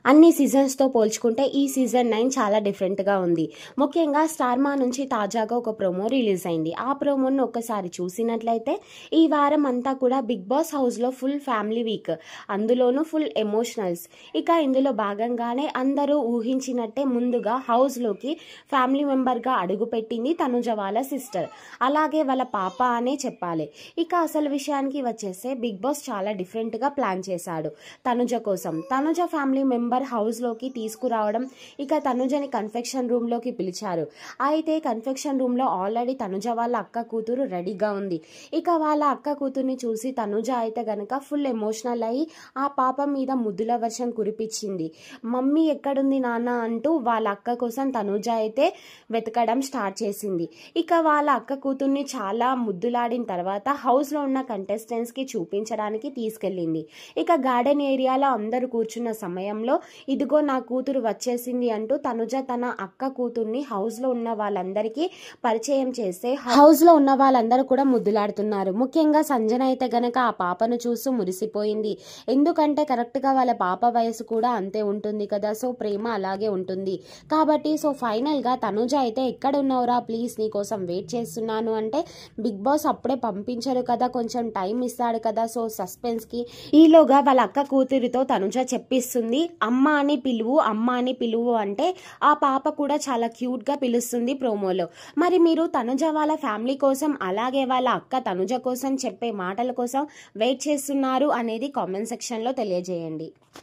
అన్ని సీజన్స్తో పోల్చుకుంటే ఈ సీజన్ 9 చాలా డిఫరెంట్గా ఉంది. ముఖ్యంగా స్టార్మా నుంచి తాజాగా ఒక ప్రోమో రిలీజ్ అయింది. ఆ ప్రోమోను ఒక్కసారి చూసినట్లయితే ఈ వారం అంతా కూడా బిగ్ బాస్ హౌస్లో ఫుల్ ఫ్యామిలీ వీక్, అందులోనూ ఫుల్ ఎమోషనల్స్. ఇక ఇందులో భాగంగానే అందరూ ఊహించినట్టే ముందుగా హౌస్లోకి ఫ్యామిలీ మెంబర్గా అడుగుపెట్టింది తనుజ వాళ్ళ సిస్టర్, అలాగే వాళ్ళ పాప అనే చెప్పాలి. ఇక అసలు విషయానికి వచ్చేస్తే బిగ్ బాస్ చాలా డిఫరెంట్గా ప్లాన్ చేశాడు తనుజ కోసం. తనుజ ఫ్యామిలీ మెంబర్ హౌస్లోకి తీసుకురావడం, ఇక తనుజని కన్ఫెక్షన్ రూమ్లోకి పిలిచారు. అయితే కన్ఫెక్షన్ రూమ్లో ఆల్రెడీ తనుజ వాళ్ళ అక్క కూతురు రెడీగా ఉంది. ఇక వాళ్ళ అక్క కూతుర్ని చూసి తనుజ అయితే గనక ఫుల్ ఎమోషనల్ అయ్యి ఆ పాప మీద ముద్దుల వర్షం కురిపించింది. మమ్మీ ఎక్కడుంది నాన్న అంటూ వాళ్ళ అక్క కోసం తనుజ అయితే వెతకడం స్టార్ట్ చేసింది. ఇక వాళ్ళ అక్క కూతుర్ని చాలా ముద్దులాడిన తర్వాత హౌస్లో ఉన్న కంటెస్టెంట్స్కి చూపించడానికి తీసుకెళ్ళింది. ఇక గార్డెన్ ఏరియాలో అందరూ కూర్చున్న సమయంలో ఇదిగో నా కూతురు వచ్చేసింది అంటూ తనుజ తన అక్క కూతుర్ని హౌస్లో ఉన్న వాళ్ళందరికీ పరిచయం చేస్తే హౌస్లో ఉన్న వాళ్ళందరూ కూడా ముద్దులాడుతున్నారు. ముఖ్యంగా సంజన అయితే గనక ఆ పాపను చూస్తూ మురిసిపోయింది. ఎందుకంటే కరెక్ట్గా వాళ్ళ పాప వయసు కూడా అంతే ఉంటుంది కదా, సో ప్రేమ అలాగే ఉంటుంది కాబట్టి. సో ఫైనల్గా తనుజ అయితే ఎక్కడ ఉన్నావురా, ప్లీజ్ నీకోసం వెయిట్ చేస్తున్నాను అంటే బిగ్ బాస్ అప్పుడే పంపించరు కదా, కొంచెం టైం ఇస్తాడు కదా, సో సస్పెన్స్కి ఈలోగా వాళ్ళ అక్క కూతురితో తనుజ చెప్పిస్తుంది, అమ్మ అని పిలువు, అమ్మ అని పిలువు అంటే ఆ పాప కూడా చాలా క్యూట్గా పిలుస్తుంది ప్రోమోలో. మరి మీరు తనుజ వాళ్ళ ఫ్యామిలీ కోసం అలాగే వాళ్ళ అక్క తనుజ కోసం చెప్పే మాటల కోసం వెయిట్ చేస్తున్నారు అనేది కామెంట్ సెక్షన్లో తెలియజేయండి.